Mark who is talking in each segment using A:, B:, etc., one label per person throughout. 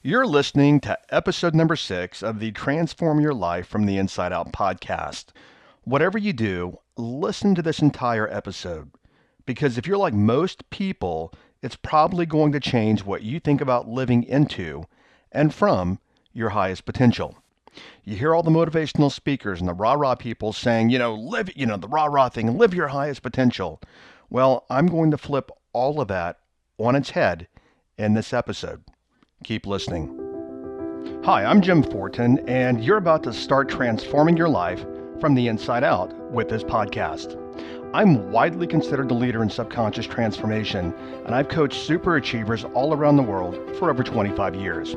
A: You're listening to episode number 6 of the Transform Your Life from the Inside Out podcast. Whatever you do, listen to this entire episode, because if you're like most people, it's probably going to change what you think about living into and from your highest potential. You hear all the motivational speakers and the rah-rah people saying, live, the rah-rah thing, live your highest potential. Well, I'm going to flip all of that on its head in this episode. Keep listening. Hi, I'm Jim Fortin, and you're about to start transforming your life from the inside out with this podcast. I'm widely considered the leader in subconscious transformation, and I've coached super achievers all around the world for over 25 years.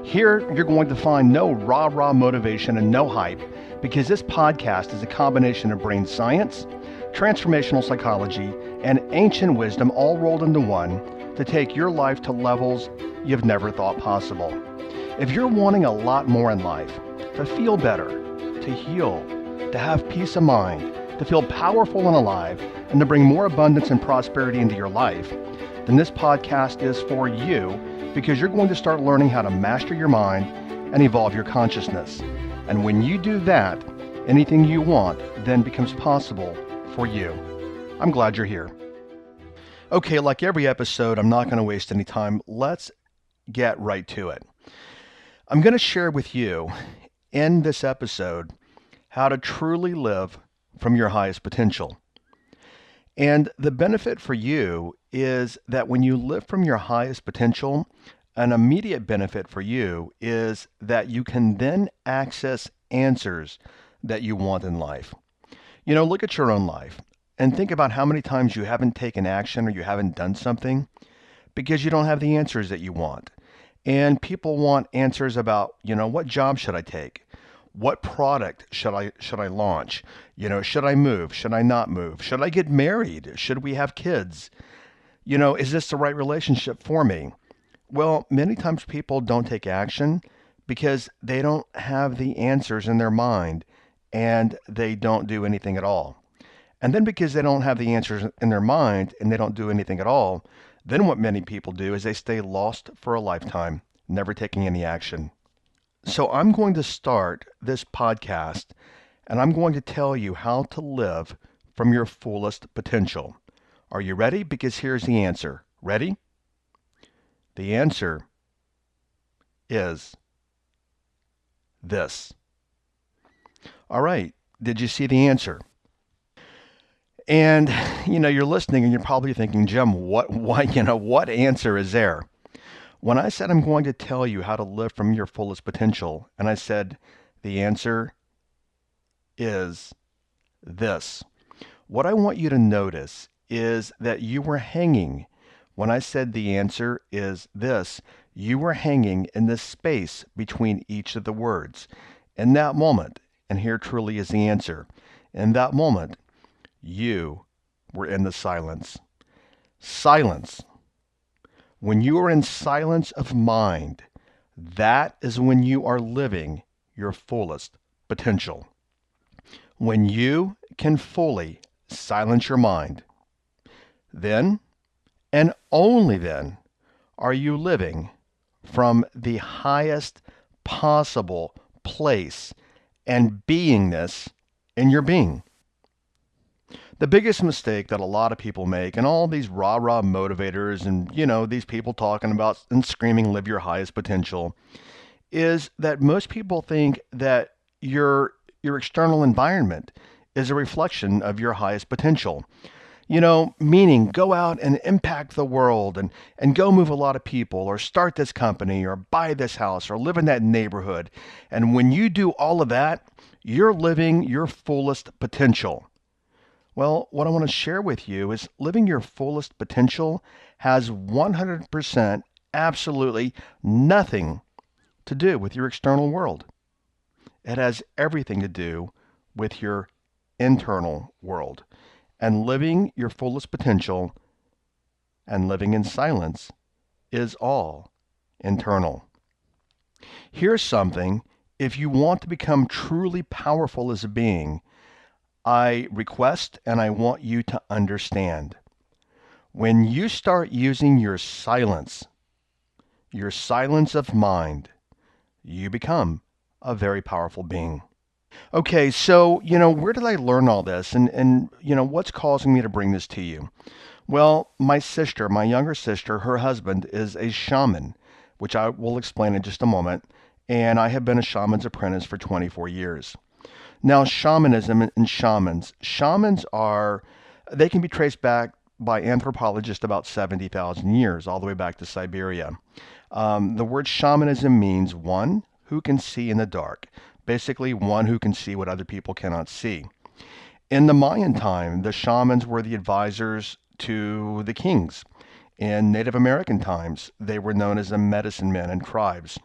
A: Here, you're going to find no rah-rah motivation and no hype, because this podcast is a combination of brain science, transformational psychology, and ancient wisdom all rolled into one to take your life to levels you've never thought possible. If you're wanting a lot more in life, to feel better, to heal, to have peace of mind, to feel powerful and alive, and to bring more abundance and prosperity into your life, then this podcast is for you, because you're going to start learning how to master your mind and evolve your consciousness. And when you do that, anything you want then becomes possible for you. I'm glad you're here. Okay, like every episode, I'm not going to waste any time. Let's get right to it. I'm going to share with you in this episode how to truly live from your highest potential. And the benefit for you is that when you live from your highest potential, an immediate benefit for you is that you can then access answers that you want in life. Look at your own life and think about how many times you haven't taken action or you haven't done something because you don't have the answers that you want. And people want answers about, what job should I take? What product should I launch? Should I move? Should I not move? Should I get married? Should we have kids? Is this the right relationship for me? Well, many times people don't take action because they don't have the answers in their mind and they don't do anything at all. And then because they don't have the answers in their mind and they don't do anything at all, then what many people do is they stay lost for a lifetime, never taking any action. So I'm going to start this podcast and I'm going to tell you how to live from your fullest potential. Are you ready? Because here's the answer. Ready? The answer is this. All right. Did you see the answer? And, you're listening and you're probably thinking, Jim, what answer is there? When I said I'm going to tell you how to live from your fullest potential, and I said the answer is this. What I want you to notice is that you were hanging. When I said the answer is this, you were hanging in the space between each of the words. In that moment, and here truly is the answer, in that moment, you were in the silence. Silence. When you are in silence of mind, that is when you are living your fullest potential. When you can fully silence your mind, then and only then are you living from the highest possible place and beingness in your being. The biggest mistake that a lot of people make, and all these rah-rah motivators and, these people talking about and screaming live your highest potential, is that most people think that your external environment is a reflection of your highest potential. Meaning go out and impact the world and go move a lot of people or start this company or buy this house or live in that neighborhood. And when you do all of that, you're living your fullest potential. Well, what I want to share with you is living your fullest potential has 100% absolutely nothing to do with your external world. It has everything to do with your internal world. And living your fullest potential and living in silence is all internal. Here's something. If you want to become truly powerful as a being, I request and I want you to understand. When you start using your silence, your silence of mind, you become a very powerful being. Okay, so, where did I learn all this? And what's causing me to bring this to you? Well, my sister, my younger sister, her husband is a shaman, which I will explain in just a moment. And I have been a shaman's apprentice for 24 years. Now, shamanism and shamans they can be traced back by anthropologists about 70,000 years, all the way back to Siberia. The word shamanism means one who can see in the dark, basically one who can see what other people cannot see. In the Mayan time, the shamans were the advisors to the kings. In Native American times, they were known as the medicine men and tribes.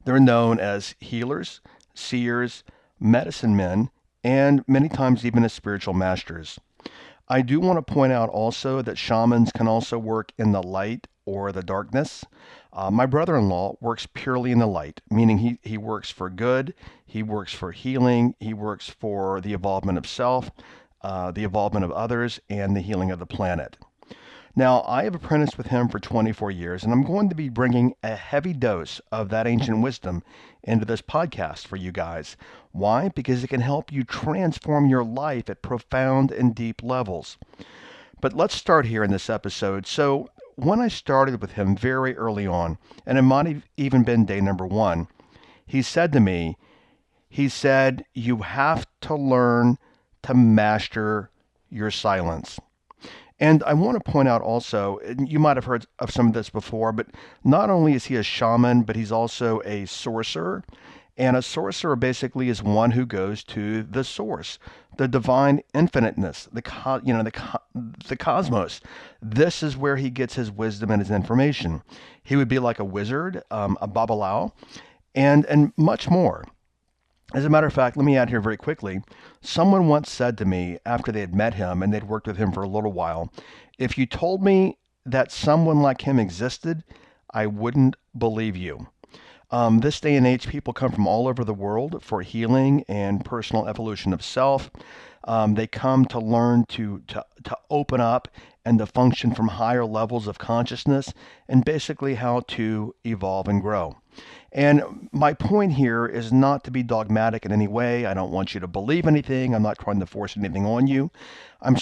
A: They're known as healers, seers, medicine men, and many times even as spiritual masters. I do want to point out also that shamans can also work in the light or the darkness. My brother-in-law works purely in the light, meaning he works for good, he works for healing, he works for the evolvement of self, the evolvement of others, and the healing of the planet. Now, I have apprenticed with him for 24 years, and I'm going to be bringing a heavy dose of that ancient wisdom into this podcast for you guys. Why? Because it can help you transform your life at profound and deep levels. But let's start here in this episode. So, when I started with him very early on, and it might have even been day number one, he said to me, you have to learn to master your silence. And I want to point out also, and you might have heard of some of this before, but not only is he a shaman, but he's also a sorcerer. And a sorcerer basically is one who goes to the source, the divine infiniteness, the cosmos. This is where he gets his wisdom and his information. He would be like a wizard, a babalao, and much more. As a matter of fact, let me add here very quickly. Someone once said to me after they had met him and they'd worked with him for a little while, if you told me that someone like him existed, I wouldn't believe you. This day and age, people come from all over the world for healing and personal evolution of self. They come to learn to open up and to function from higher levels of consciousness and basically how to evolve and grow. And my point here is not to be dogmatic in any way. I don't want you to believe anything. I'm not trying to force anything on you.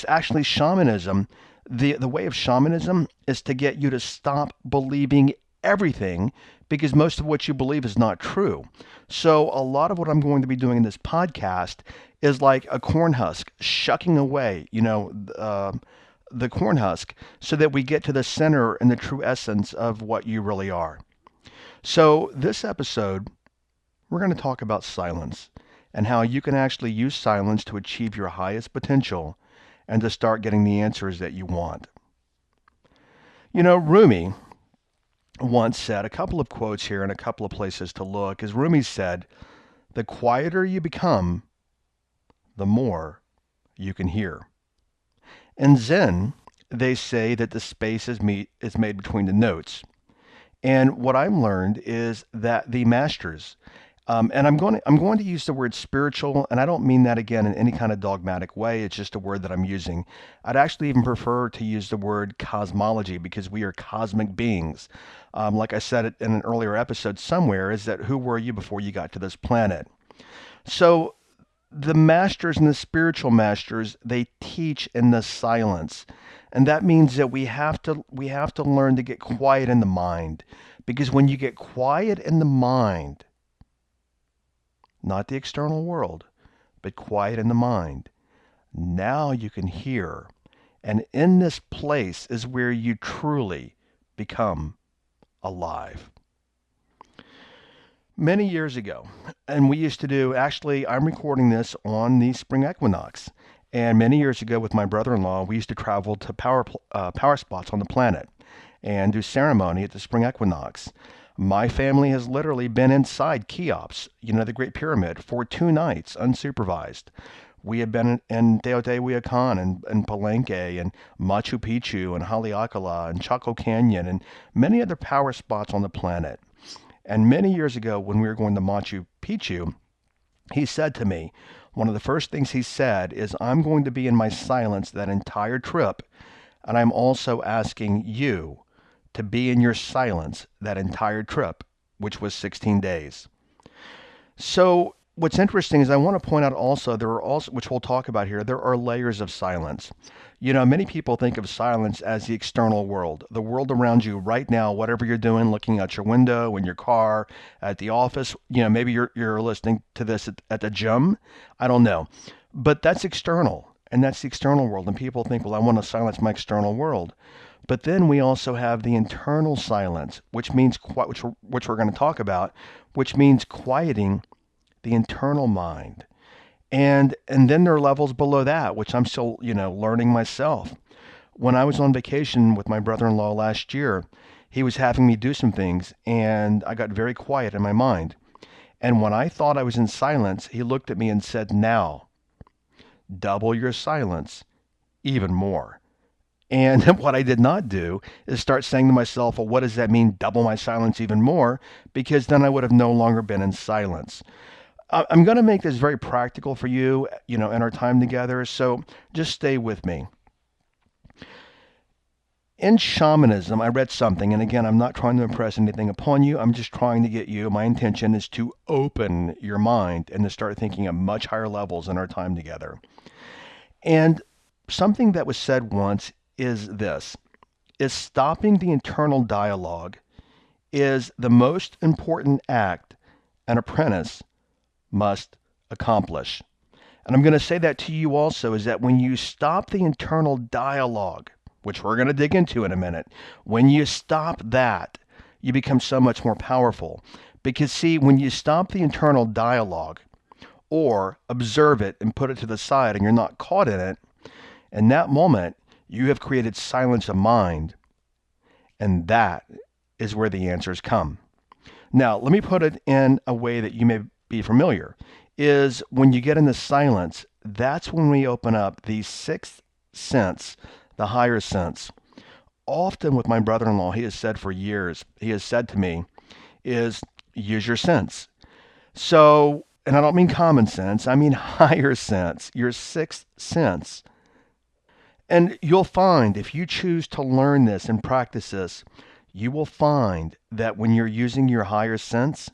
A: Actually, shamanism, the way of shamanism is to get you to stop believing everything because most of what you believe is not true. So a lot of what I'm going to be doing in this podcast is like a corn husk, shucking away, the corn husk so that we get to the center and the true essence of what you really are. So this episode, we're going to talk about silence and how you can actually use silence to achieve your highest potential and to start getting the answers that you want. Rumi once said, a couple of quotes here and a couple of places to look, as Rumi said, the quieter you become, the more you can hear. In Zen, they say that the space is made between the notes. And what I've learned is that the masters, and I'm going to use the word spiritual, and I don't mean that again in any kind of dogmatic way. It's just a word that I'm using. I'd actually even prefer to use the word cosmology because we are cosmic beings. Like I said it in an earlier episode somewhere, is that who were you before you got to this planet? So the masters and the spiritual masters, they teach in the silence. And that means that we have to learn to get quiet in the mind. Because when you get quiet in the mind, not the external world, but quiet in the mind, now you can hear. And in this place is where you truly become alive. Many years ago, and we used to do, actually, I'm recording this on the spring equinox. And many years ago with my brother-in-law, we used to travel to power spots on the planet and do ceremony at the spring equinox. My family has literally been inside Cheops, the Great Pyramid, for 2 nights, unsupervised. We have been in Teotihuacan and Palenque and Machu Picchu and Haleakala and Chaco Canyon and many other power spots on the planet. And many years ago when we were going to Machu Picchu, he said to me, one of the first things he said is, I'm going to be in my silence that entire trip, and I'm also asking you to be in your silence that entire trip, which was 16 days. So what's interesting is I want to point out also there are also, which we'll talk about here, there are layers of silence. You know, many people think of silence as the external world, the world around you right now, whatever you're doing, looking out your window, in your car, at the office. You know, maybe you're listening to this at the gym. I don't know, but that's external, and that's the external world. And people think, well, I want to silence my external world. But then we also have the internal silence, which means which we're going to talk about, which means quieting the internal mind. And then there are levels below that, which I'm still, learning myself. When I was on vacation with my brother-in-law last year, he was having me do some things, and I got very quiet in my mind. And when I thought I was in silence, he looked at me and said, "Now, double your silence even more." And what I did not do is start saying to myself, well, what does that mean, double my silence even more? Because then I would have no longer been in silence. I'm going to make this very practical for you, in our time together. So just stay with me. In shamanism, I read something, and again, I'm not trying to impress anything upon you. I'm just trying to get you. My intention is to open your mind and to start thinking at much higher levels in our time together. And something that was said once is this, is stopping the internal dialogue is the most important act an apprentice must accomplish. And I'm going to say that to you also, is that when you stop the internal dialogue, which we're going to dig into in a minute, when you stop that, you become so much more powerful. Because see, when you stop the internal dialogue or observe it and put it to the side and you're not caught in it, in that moment, you have created silence of mind, and that is where the answers come. Now, let me put it in a way that you may be familiar, is when you get into silence, that's when we open up the sixth sense, the higher sense. Often with my brother-in-law, he has said for years, he has said to me, is use your sense. So, and I don't mean common sense, I mean higher sense, your sixth sense. And you'll find if you choose to learn this and practice this, you will find that when you're using your higher sense,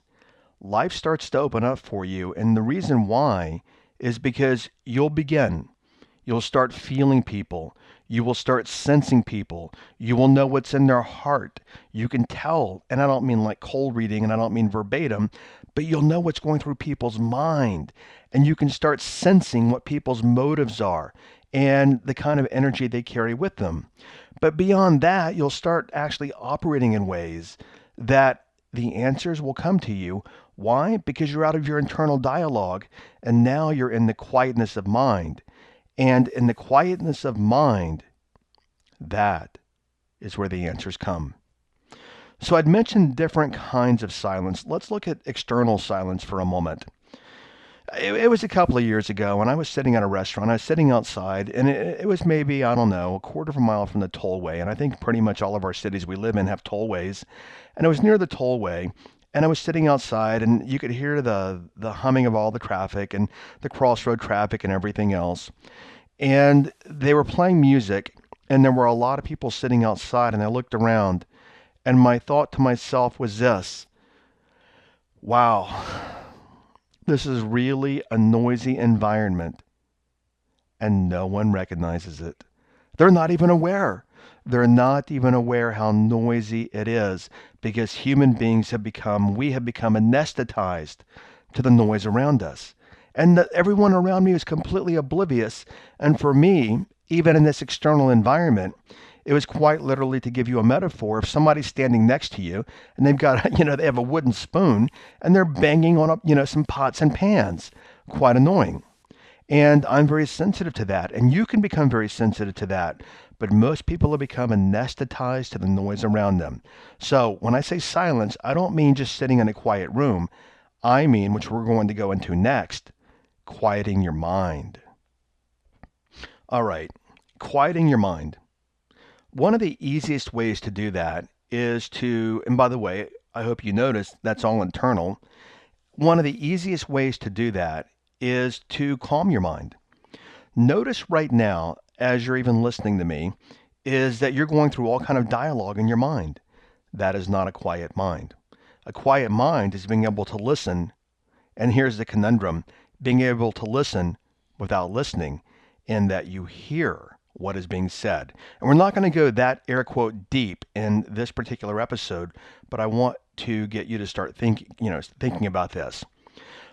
A: life starts to open up for you. And the reason why is because you'll start feeling people. You will start sensing people. You will know what's in their heart. You can tell, and I don't mean like cold reading and I don't mean verbatim, but you'll know what's going through people's mind. And you can start sensing what people's motives are and the kind of energy they carry with them. But beyond that, you'll start actually operating in ways that the answers will come to you. Why? Because you're out of your internal dialogue and now you're in the quietness of mind. And in the quietness of mind, that is where the answers come. So I'd mentioned different kinds of silence. Let's look at external silence for a moment. It was a couple of years ago, and I was sitting at a restaurant. I was sitting outside, and it was maybe, I don't know, a quarter of a mile from the tollway. And I think pretty much all of our cities we live in have tollways. And it was near the tollway, and I was sitting outside, and you could hear the humming of all the traffic and the crossroad traffic and everything else. And they were playing music, and there were a lot of people sitting outside, and I looked around, and my thought to myself was this: wow, this is really a noisy environment, and no one recognizes it. They're not even aware. They're not even aware how noisy it is, because human beings we have become anesthetized to the noise around us. And everyone around me is completely oblivious. And for me, even in this external environment, it was quite literally, to give you a metaphor, if somebody's standing next to you and they've got, they have a wooden spoon and they're banging on, some pots and pans. Quite annoying. And I'm very sensitive to that. And you can become very sensitive to that. But most people have become anesthetized to the noise around them. So when I say silence, I don't mean just sitting in a quiet room. I mean, which we're going to go into next, quieting your mind. All right, quieting your mind. One of the easiest ways to do that is to, and by the way, I hope you noticed that's all internal. One of the easiest ways to do that is to calm your mind. Notice right now, as you're even listening to me, is that you're going through all kind of dialogue in your mind. That is not a quiet mind. A quiet mind is being able to listen, and here's the conundrum, being able to listen without listening, in that you hear what is being said. And we're not going to go that air quote deep in this particular episode, but I want to get you to start thinking about this.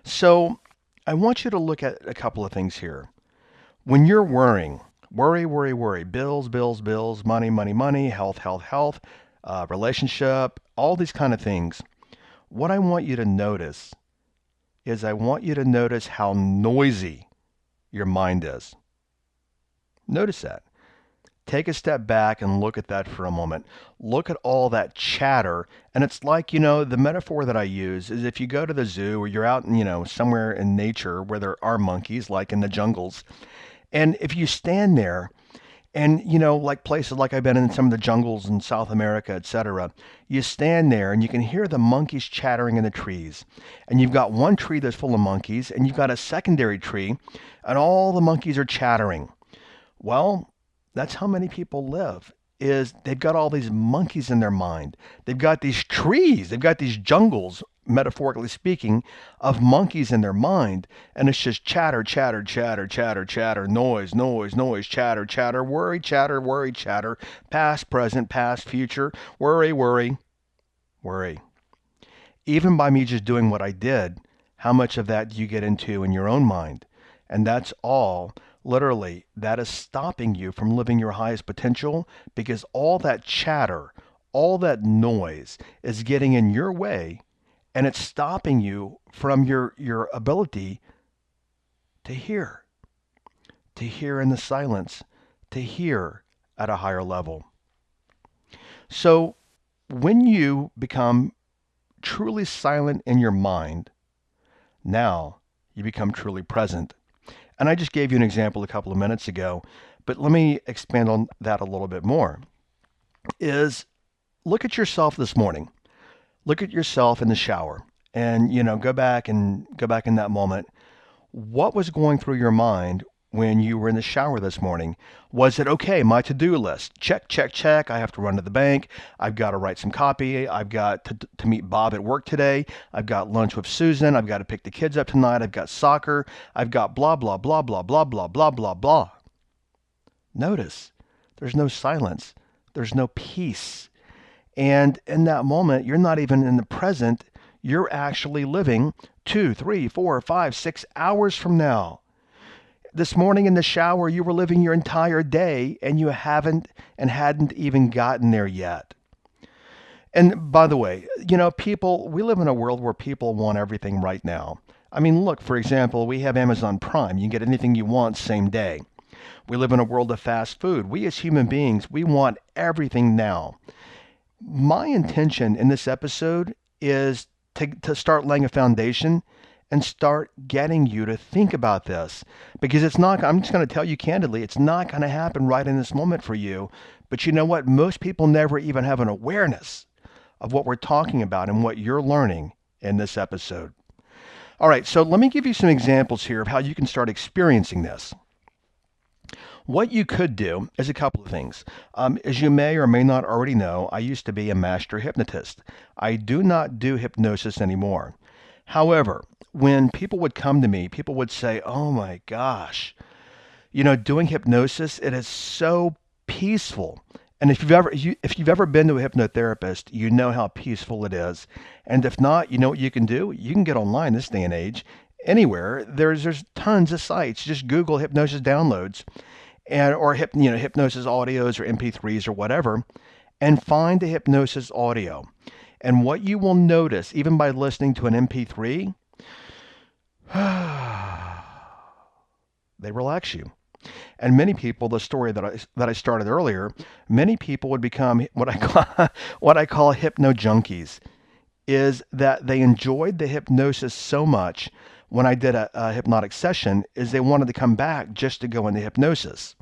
A: So I want you to look at a couple of things here. When you're worrying, worry, bills, bills, bills, money, money, money, health, health, health, relationship, all these kind of things. What I want you to notice is I want you to notice how noisy your mind is. Notice that. Take a step back and look at that for a moment. Look at all that chatter. And it's like, the metaphor that I use is if you go to the zoo or you're out, somewhere in nature where there are monkeys, like in the jungles, and if you stand there and, like places like I've been in some of the jungles in South America, etc., you stand there and you can hear the monkeys chattering in the trees. And you've got one tree that's full of monkeys, and you've got a secondary tree, and all the monkeys are chattering. Well, that's how many people live, is they've got all these monkeys in their mind. They've got these trees, they've got these jungles, metaphorically speaking, of monkeys in their mind, and it's just chatter, chatter, chatter, chatter, chatter, noise, noise, noise, chatter, chatter, worry, chatter, past, present, past, future, worry, worry, worry. Even by me just doing what I did, how much of that do you get into in your own mind? And that's all. Literally, that is stopping you from living your highest potential, because all that chatter, all that noise is getting in your way, and it's stopping you from your ability to hear in the silence, to hear at a higher level. So when you become truly silent in your mind, now you become truly present. And I just gave you an example a couple of minutes ago, but let me expand on that a little bit more. Is look at yourself this morning. Look at yourself in the shower and, go back in that moment. What was going through your mind when you were in the shower this morning? Was it, okay, my to-do list, check, check, check, I have to run to the bank, I've got to write some copy, I've got to meet Bob at work today, I've got lunch with Susan, I've got to pick the kids up tonight, I've got soccer, I've got blah, blah, blah, blah, blah, blah, blah, blah, blah. Notice, there's no silence, there's no peace. And in that moment, you're not even in the present, you're actually living 2, 3, 4, 5, 6 hours from now. This morning in the shower, you were living your entire day, and you hadn't even gotten there yet. And by the way, we live in a world where people want everything right now. I mean, look, for example, we have Amazon Prime. You can get anything you want same day. We live in a world of fast food. We as human beings, we want everything now. My intention in this episode is to start laying a foundation and start getting you to think about this, because I'm just going to tell you candidly, it's not going to happen right in this moment for you. But you know what? Most people never even have an awareness of what we're talking about and what you're learning in this episode. All right, so let me give you some examples here of how you can start experiencing this. What you could do is a couple of things. As you may or may not already know, I used to be a master hypnotist. I do not do hypnosis anymore. However, when people would come to me, people would say, oh my gosh, doing hypnosis, it is so peaceful. And if you've ever been to a hypnotherapist, you know how peaceful it is. And if not, you know what you can do? You can get online this day and age, anywhere. There's tons of sites. Just Google hypnosis downloads or hypnosis audios or MP3s or whatever, and find a hypnosis audio. And what you will notice, even by listening to an MP3, they relax you. And many people, the story that I started earlier, many people would become what I call hypno junkies, is that they enjoyed the hypnosis so much when I did a hypnotic session, is they wanted to come back just to go into hypnosis.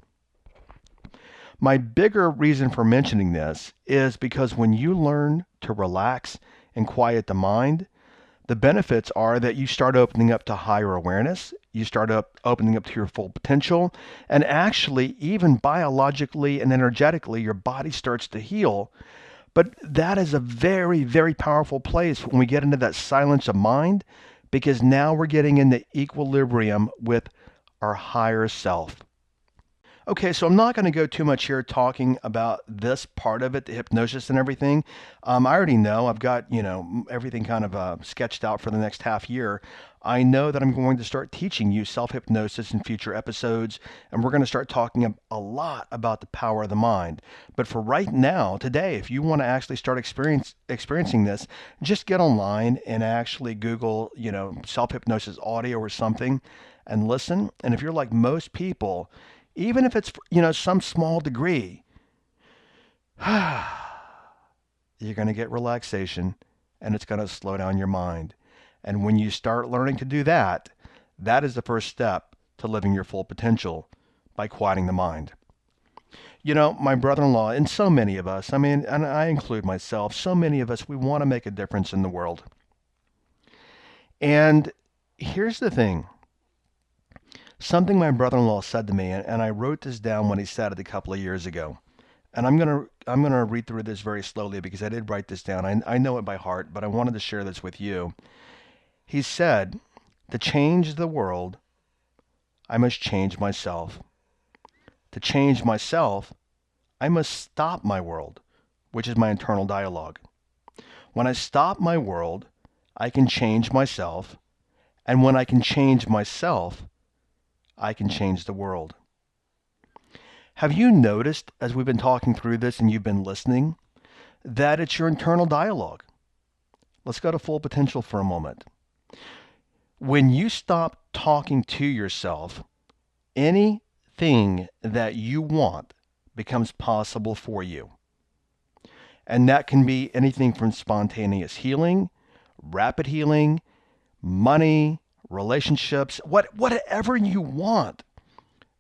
A: My bigger reason for mentioning this is because when you learn to relax and quiet the mind, the benefits are that you start opening up to higher awareness, you start opening up to your full potential, and actually even biologically and energetically your body starts to heal But that is a very, very powerful place when we get into that silence of mind, because now we're getting into equilibrium with our higher self. Okay, so I'm not going to go too much here talking about this part of it, the hypnosis and everything. I already know I've got, everything kind of sketched out for the next half year. I know that I'm going to start teaching you self-hypnosis in future episodes, and we're going to start talking a lot about the power of the mind. But for right now, today, if you want to actually start experiencing this, just get online and actually Google, self-hypnosis audio or something and listen. And if you're like most people, even if it's, some small degree, you're going to get relaxation and it's going to slow down your mind. And when you start learning to do that, that is the first step to living your full potential by quieting the mind. My brother-in-law and so many of us, and I include myself, so many of us, we want to make a difference in the world. And here's the thing. Something my brother-in-law said to me, and I wrote this down when he said it a couple of years ago. And I'm gonna read through this very slowly because I did write this down. I know it by heart, but I wanted to share this with you. He said, "To change the world, I must change myself. To change myself, I must stop my world, which is my internal dialogue. When I stop my world, I can change myself, and when I can change myself, I can change the world." Have you noticed, as we've been talking through this and you've been listening, that it's your internal dialogue? Let's go to full potential for a moment. When you stop talking to yourself, anything that you want becomes possible for you. And that can be anything from spontaneous healing, rapid healing, money, relationships, whatever you want,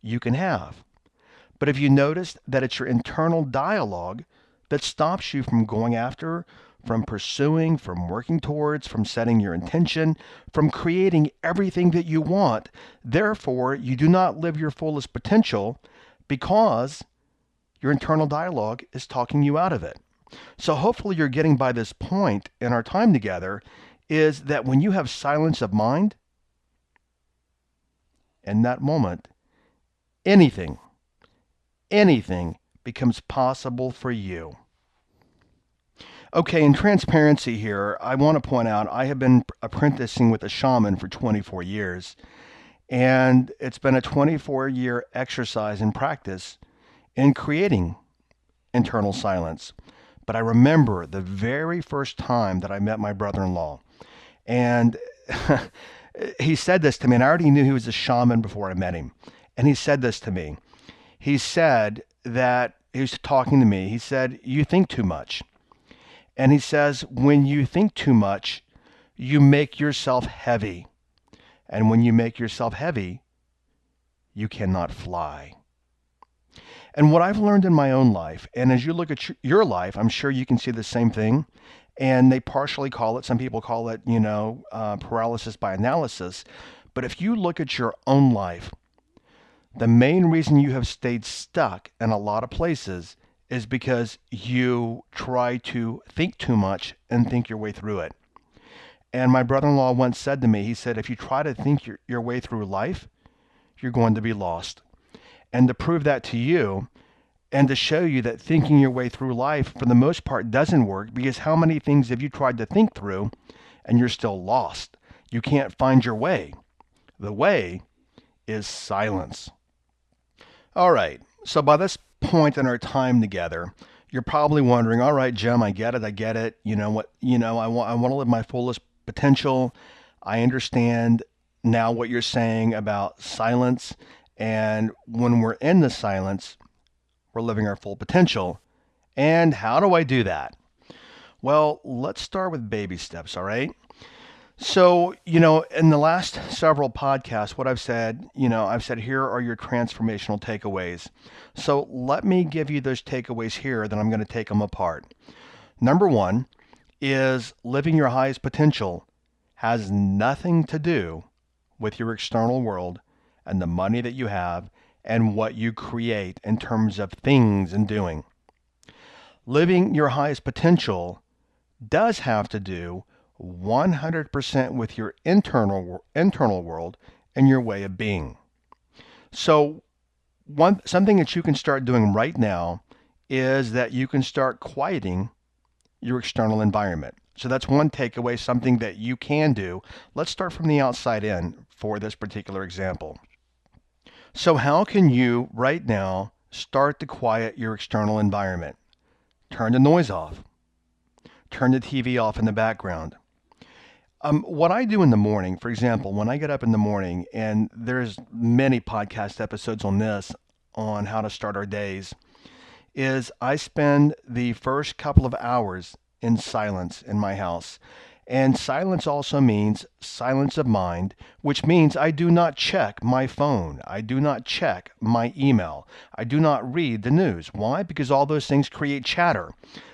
A: you can have. But have you noticed that it's your internal dialogue that stops you from going after, from pursuing, from working towards, from setting your intention, from creating everything that you want? Therefore, you do not live your fullest potential because your internal dialogue is talking you out of it. So hopefully you're getting by this point in our time together is that when you have silence of mind, in that moment, anything becomes possible for you. Okay, in transparency here, I want to point out I have been apprenticing with a shaman for 24 years, and it's been a 24-year exercise and practice in creating internal silence. But I remember the very first time that I met my brother-in-law, and he said this to me, and I already knew he was a shaman before I met him. And he said this to me. He said that he was talking to me. He said, "You think too much." And he says, "When you think too much, you make yourself heavy. And when you make yourself heavy, you cannot fly." And what I've learned in my own life, and as you look at your life, I'm sure you can see the same thing. And they partially call it, some people call it, paralysis by analysis. But if you look at your own life, the main reason you have stayed stuck in a lot of places is because you try to think too much and think your way through it. And my brother-in-law once said to me, he said, if you try to think your way through life, you're going to be lost. And to prove that to you, and to show you that thinking your way through life, for the most part, doesn't work, because how many things have you tried to think through and you're still lost? You can't find your way. The way is silence. All right, so by this point in our time together, you're probably wondering, all right, Jim, I get it. You know what, I want to live my fullest potential. I understand now what you're saying about silence. And when we're in the silence, we're living our full potential. And how do I do that? Well, let's start with baby steps, all right? So, in the last several podcasts, what I've said, here are your transformational takeaways. So let me give you those takeaways here, then I'm going to take them apart. Number one is living your highest potential has nothing to do with your external world and the money that you have and what you create in terms of things and doing. Living your highest potential does have to do 100% with your internal world and your way of being. So something that you can start doing right now is that you can start quieting your external environment. So that's one takeaway, something that you can do. Let's start from the outside in for this particular example. So how can you right now start to quiet your external environment? Turn the noise off. Turn the TV off in the background. What I do in the morning, for example, when I get up in the morning, and there's many podcast episodes on this, on how to start our days, is I spend the first couple of hours in silence in my house. And silence also means silence of mind, which means I do not check my phone. I do not check my email. I do not read the news. Why? Because all those things create chatter.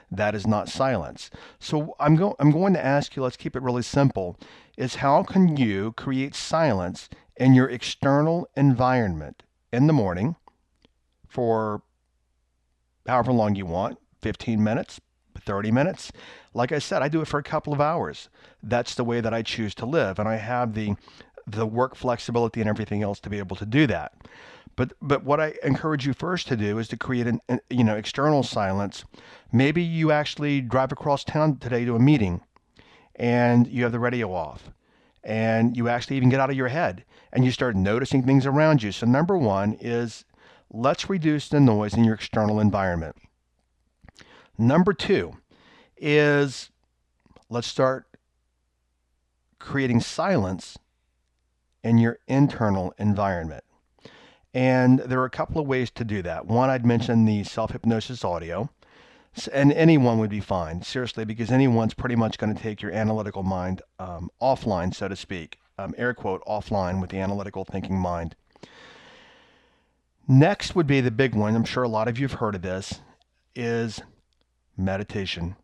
A: That is not silence. So I'm going to ask you, let's keep it really simple, is how can you create silence in your external environment in the morning for however long you want, 15 minutes, 30 minutes. Like I said, I do it for a couple of hours. That's the way that I choose to live, and I have the work flexibility and everything else to be able to do that. But what I encourage you first to do is to create an external silence. Maybe you actually drive across town today to a meeting and you have the radio off and you actually even get out of your head and you start noticing things around you. So number one is let's reduce the noise in your external environment. Number two is let's start creating silence in your internal environment. And there are a couple of ways to do that. One, I'd mention the self-hypnosis audio. And anyone would be fine, seriously, because anyone's pretty much going to take your analytical mind offline, so to speak. Air quote, offline with the analytical thinking mind. Next would be the big one. I'm sure a lot of you have heard of this, is meditation.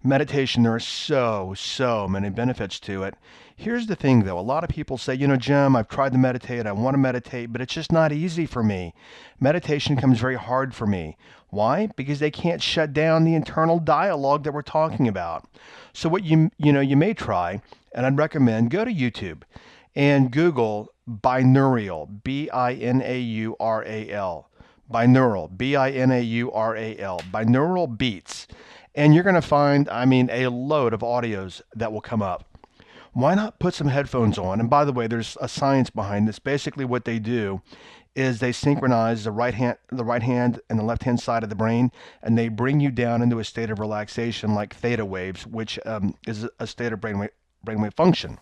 A: Meditation, there are so many benefits to it. Here's the thing, though. A lot of people say, Jim, I've tried to meditate. I want to meditate, but it's just not easy for me. Meditation comes very hard for me. Why? Because they can't shut down the internal dialogue that we're talking about. So what you may try, and I'd recommend, go to YouTube and Google binaural, B-I-N-A-U-R-A-L. Binaural, B-I-N-A-U-R-A-L. Binaural beats. And you're going to find, a load of audios that will come up. Why not put some headphones on? And by the way, there's a science behind this. Basically what they do is they synchronize the right hand and the left hand side of the brain, and they bring you down into a state of relaxation like theta waves, which is a state of brainwave function.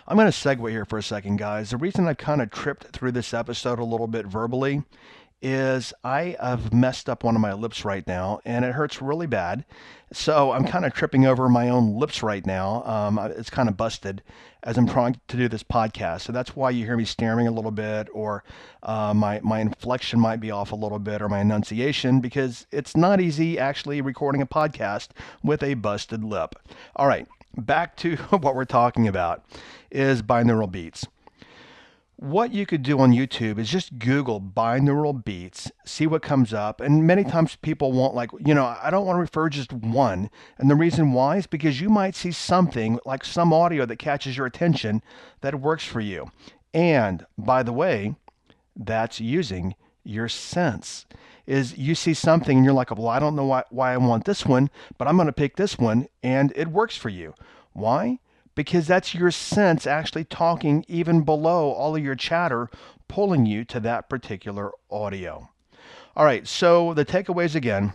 A: I'm going to segue here for a second, guys. The reason I kind of tripped through this episode a little bit verbally is I have messed up one of my lips right now, and it hurts really bad. So I'm kind of tripping over my own lips right now. It's kind of busted as I'm trying to do this podcast. So that's why you hear me stammering a little bit, or my inflection might be off a little bit, or my enunciation, because it's not easy actually recording a podcast with a busted lip. All right, back to what we're talking about is binaural beats. What you could do on YouTube is just Google binaural beats, see what comes up. And many times people want I don't want to refer just one. And the reason why is because you might see something like some audio that catches your attention that works for you. And by the way, that's using your sense. Is you see something and you're like, well, I don't know why I want this one, but I'm going to pick this one, and it works for you. Why? Because that's your sense actually talking even below all of your chatter, pulling you to that particular audio. All right, so the takeaways again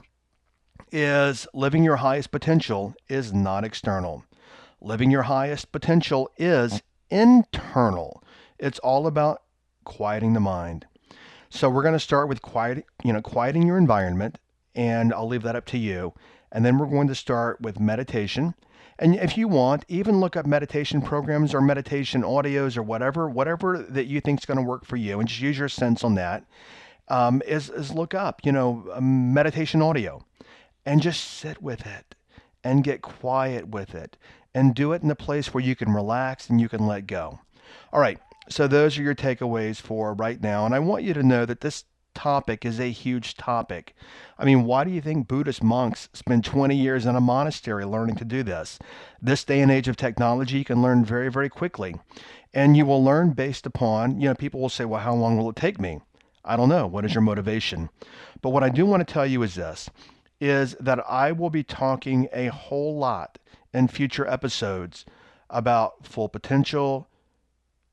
A: is living your highest potential is not external. Living your highest potential is internal. It's all about quieting the mind. So we're going to start with quieting your environment, and I'll leave that up to you. And then we're going to start with meditation. And if you want, even look up meditation programs or meditation audios or whatever that you think is going to work for you, and just use your sense on that. Is look up, meditation audio, and just sit with it and get quiet with it and do it in a place where you can relax and you can let go. All right. So those are your takeaways for right now. And I want you to know that this topic is a huge topic. I mean, why do you think Buddhist monks spend 20 years in a monastery learning to do this? This day and age of technology, you can learn very, very quickly. And you will learn based upon, people will say, well, how long will it take me? I don't know. What is your motivation? But what I do want to tell you is this, is that I will be talking a whole lot in future episodes about full potential,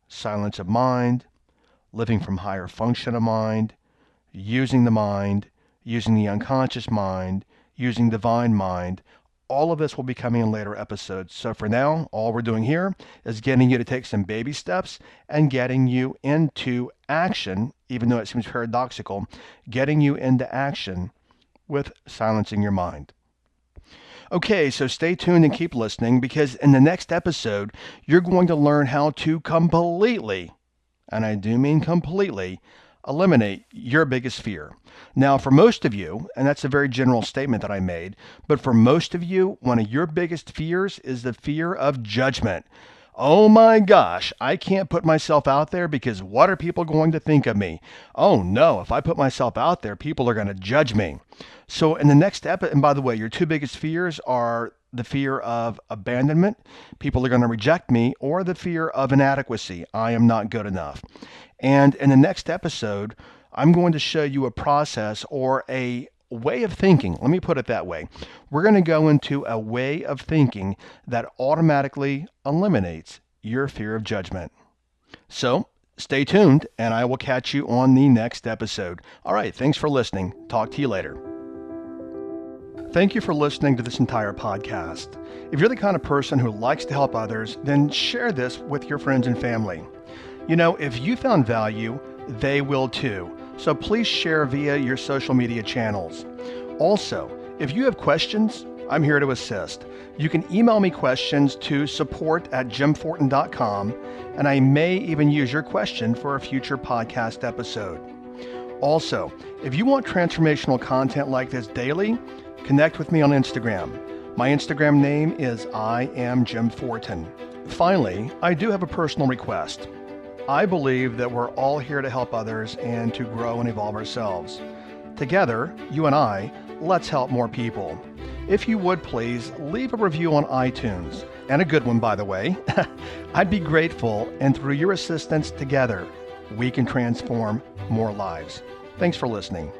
A: silence of mind, living from higher function of mind, using the unconscious mind, using divine mind. All of this will be coming in later episodes. So for now, all we're doing here is getting you to take some baby steps and getting you into action, even though it seems paradoxical, getting you into action with silencing your mind. Okay, so stay tuned and keep listening, because in the next episode, you're going to learn how to completely, and I do mean completely, eliminate your biggest fear. Now, for most of you, and that's a very general statement that I made, but for most of you, one of your biggest fears is the fear of judgment. Oh my gosh, I can't put myself out there because what are people going to think of me? Oh no, if I put myself out there, people are going to judge me. So in the next episode, and by the way, your two biggest fears are the fear of abandonment, people are going to reject me, or the fear of inadequacy, I am not good enough. And in the next episode, I'm going to show you a process or a way of thinking. Let me put it that way. We're going to go into a way of thinking that automatically eliminates your fear of judgment. So stay tuned, and I will catch you on the next episode. All right, thanks for listening. Talk to you later. Thank you for listening to this entire podcast. If you're the kind of person who likes to help others, then share this with your friends and family. If you found value, they will too. So please share via your social media channels. Also, if you have questions, I'm here to assist. You can email me questions to support@jimfortin.com, and I may even use your question for a future podcast episode. Also, if you want transformational content like this daily, connect with me on Instagram. My Instagram name is I am Jim Fortin. Finally, I do have a personal request. I believe that we're all here to help others and to grow and evolve ourselves. Together, you and I, let's help more people. If you would please leave a review on iTunes, and a good one, by the way. I'd be grateful, and through your assistance together, we can transform more lives. Thanks for listening.